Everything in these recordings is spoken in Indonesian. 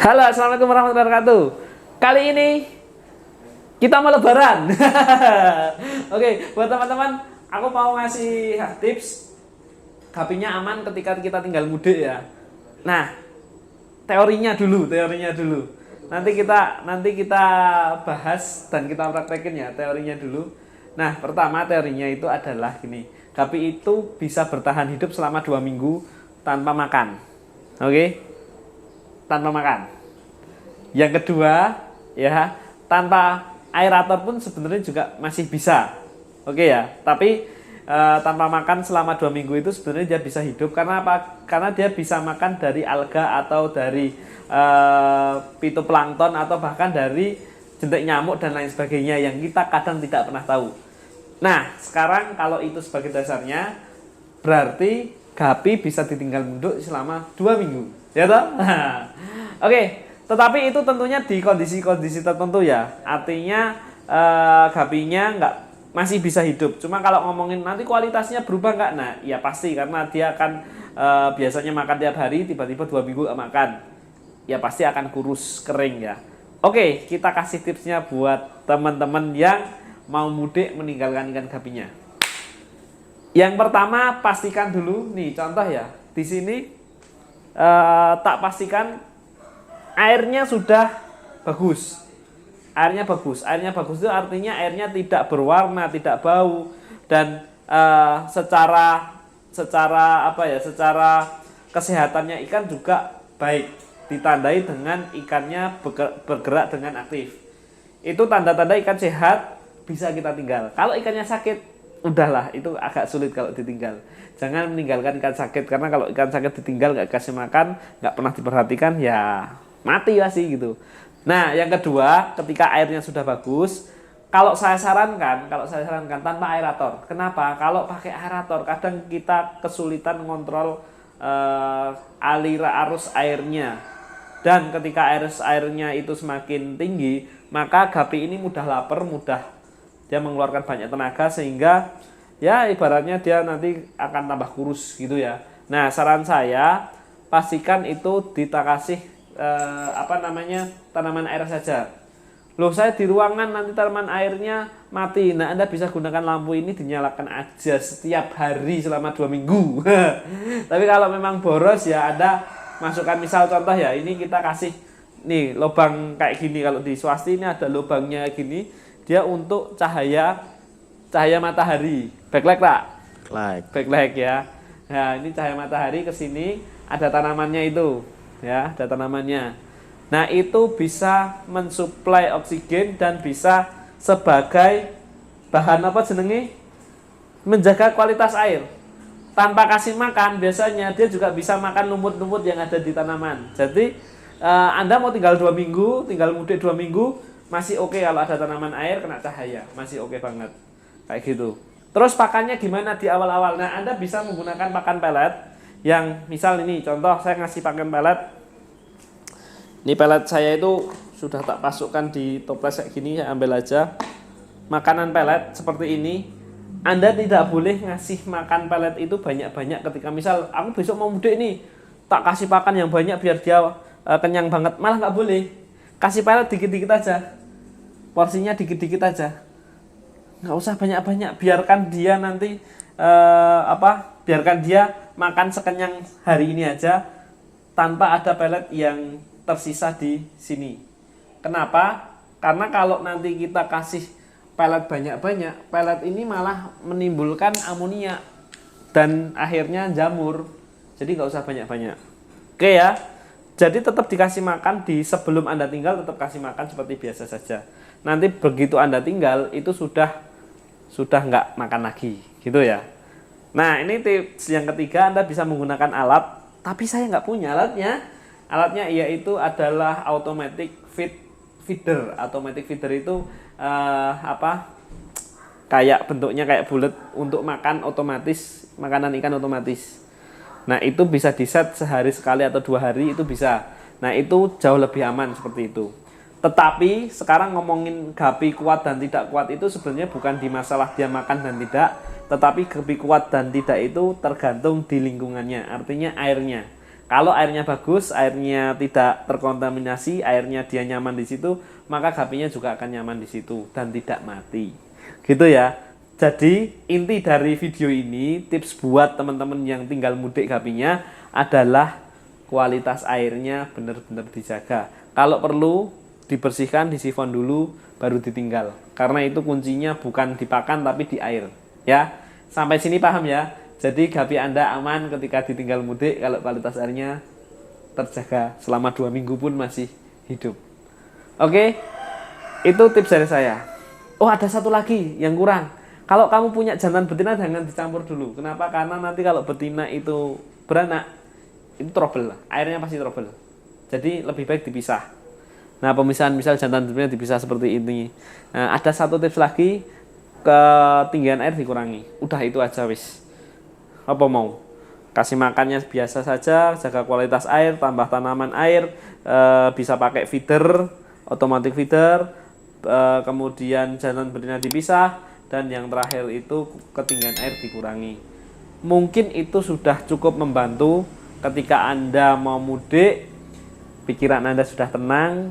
Halo, assalamualaikum warahmatullahi wabarakatuh. Kali ini kita mau lebaran. Oke, buat teman-teman, aku mau ngasih tips gapinya aman ketika kita tinggal mudik ya. Nah, teorinya dulu. Nanti kita bahas dan kita praktekin ya teorinya dulu. Nah, pertama teorinya itu adalah gini. Gapi itu bisa bertahan hidup selama 2 minggu tanpa makan. Oke? Tanpa makan. Yang kedua, ya, tanpa aerator pun sebenarnya juga masih bisa. Oke ya. Tapi tanpa makan selama 2 minggu itu sebenarnya dia bisa hidup karena apa? Karena dia bisa makan dari alga atau dari fitoplankton atau bahkan dari jentik nyamuk dan lain sebagainya yang kita kadang tidak pernah tahu. Nah, sekarang kalau itu sebagai dasarnya berarti gapi bisa ditinggal munduk selama 2 minggu. Ya toh? Oke, tetapi itu tentunya di kondisi-kondisi tertentu ya. Artinya gapinya masih bisa hidup. Cuma kalau ngomongin nanti kualitasnya berubah nggak? Nah, ya pasti karena dia akan biasanya makan tiap hari, tiba-tiba 2 minggu nggak makan. Ya pasti akan kurus, kering ya. Oke, kita kasih tipsnya buat teman-teman yang mau mudik meninggalkan ikan gapinya. Yang pertama, pastikan dulu nih contoh ya. Di sini tak pastikan airnya sudah bagus. Airnya bagus itu artinya airnya tidak berwarna, tidak bau dan secara kesehatannya ikan juga baik, ditandai dengan ikannya bergerak dengan aktif. Itu tanda-tanda ikan sehat bisa kita tinggal. Kalau ikannya sakit, udahlah, itu agak sulit kalau ditinggal. Jangan meninggalkan ikan sakit, karena kalau ikan sakit ditinggal nggak kasih makan, nggak pernah diperhatikan, ya mati pasti gitu. Nah, yang kedua, ketika airnya sudah bagus, kalau saya sarankan tanpa aerator. Kenapa? Kalau pakai aerator, kadang kita kesulitan mengontrol arus airnya. Dan ketika arus airnya itu semakin tinggi, maka gapi ini mudah lapar, mudah dia mengeluarkan banyak tenaga sehingga ya ibaratnya dia nanti akan tambah kurus gitu ya. Nah, saran saya pastikan itu kasih tanaman air saja. Loh, saya di ruangan nanti tanaman airnya mati. Nah, Anda bisa gunakan lampu ini, dinyalakan aja setiap hari selama 2 minggu. Tapi kalau memang boros ya Anda masukkan, misal contoh ya, ini kita kasih nih lubang kayak gini. Kalau di swasti ini ada lubangnya gini, dia untuk cahaya matahari. Backlight tak? Backlight ya. Nah, ini cahaya matahari ke sini, ada tanamannya itu. Ya, ada tanamannya. Nah, itu bisa mensuplai oksigen dan bisa sebagai bahan menjaga kualitas air. Tanpa kasih makan, biasanya dia juga bisa makan lumut-lumut yang ada di tanaman. Jadi Anda mau tinggal 2 minggu, tinggal mudik 2 minggu, masih oke kalau ada tanaman air kena cahaya, masih oke banget. Kayak gitu. Terus pakannya gimana di awal-awal? Nah, Anda bisa menggunakan pakan pelet yang misal ini contoh saya ngasih pakan pelet. Ini pelet saya itu sudah tak masukkan di toples kayak gini, saya ambil aja. Makanan pelet seperti ini. Anda tidak boleh ngasih makan pelet itu banyak-banyak ketika misal aku besok mau mudik nih, tak kasih pakan yang banyak biar dia kenyang banget, malah nggak boleh. Kasih pelet dikit-dikit aja. Porsinya dikit-dikit aja. Nggak usah banyak-banyak, biarkan dia nanti biarkan dia makan sekenyang hari ini aja tanpa ada pelet yang tersisa di sini. Kenapa? Karena kalau nanti kita kasih pelet banyak-banyak, pelet ini malah menimbulkan amonia dan akhirnya jamur. Jadi nggak usah banyak-banyak. Oke ya. Jadi tetap dikasih makan sebelum Anda tinggal, tetap kasih makan seperti biasa saja. Nanti begitu Anda tinggal itu sudah nggak makan lagi, gitu ya. Nah, ini tips yang ketiga, Anda bisa menggunakan alat, tapi saya nggak punya alatnya. Alatnya yaitu adalah automatic feeder. Automatic feeder itu kayak bentuknya kayak bulat untuk makan otomatis, makanan ikan otomatis. Nah, itu bisa di-set sehari sekali atau 2 hari itu bisa. Nah, itu jauh lebih aman seperti itu. Tetapi sekarang ngomongin gapi kuat dan tidak kuat itu sebenarnya bukan di masalah dia makan dan tidak, tetapi gapi kuat dan tidak itu tergantung di lingkungannya, artinya airnya. Kalau airnya bagus, airnya tidak terkontaminasi, airnya dia nyaman di situ, maka gapinya juga akan nyaman di situ dan tidak mati. Gitu ya. Jadi inti dari video ini, tips buat teman-teman yang tinggal mudik gapinya adalah kualitas airnya benar-benar dijaga. Kalau perlu dibersihkan, disifon dulu, baru ditinggal. Karena itu kuncinya bukan di pakan tapi di air. Ya, sampai sini paham ya? Jadi gapi Anda aman ketika ditinggal mudik kalau kualitas airnya terjaga selama 2 minggu pun masih hidup. Oke, itu tips dari saya. Oh, ada satu lagi yang kurang. Kalau kamu punya jantan betina jangan dicampur dulu. Kenapa? Karena nanti kalau betina itu beranak, itu trouble, airnya pasti trouble. Jadi lebih baik dipisah. Nah, pemisahan misal jantan betina dipisah seperti ini. Nah, ada satu tips lagi, ketinggian air dikurangi. Udah itu aja wis. Apa mau? Kasih makannya biasa saja, jaga kualitas air, tambah tanaman air, bisa pakai feeder, automatic feeder, kemudian jantan betina dipisah, dan yang terakhir itu ketinggian air dikurangi. Mungkin itu sudah cukup membantu ketika Anda mau mudik, pikiran Anda sudah tenang,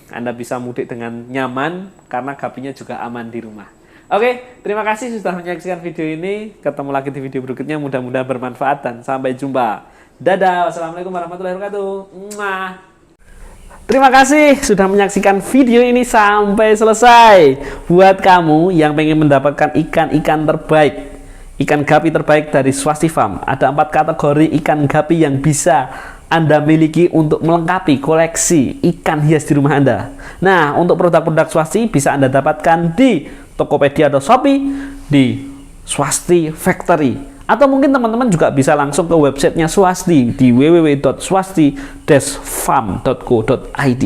Anda bisa mudik dengan nyaman karena gapinya juga aman di rumah. Oke, terima kasih sudah menyaksikan video ini. Ketemu lagi di video berikutnya, mudah-mudahan bermanfaat dan sampai jumpa. Dadah, wassalamualaikum warahmatullahi wabarakatuh. Terima kasih sudah menyaksikan video ini sampai selesai. Buat kamu yang pengen mendapatkan ikan-ikan terbaik, ikan gapi terbaik dari Swasti Farm, ada 4 kategori ikan gapi yang bisa Anda miliki untuk melengkapi koleksi ikan hias di rumah Anda. Nah, untuk produk-produk Swasti bisa Anda dapatkan di Tokopedia atau Shopee, di Swasti Factory, atau mungkin teman-teman juga bisa langsung ke websitenya Swasti di www.swasti-farm.co.id.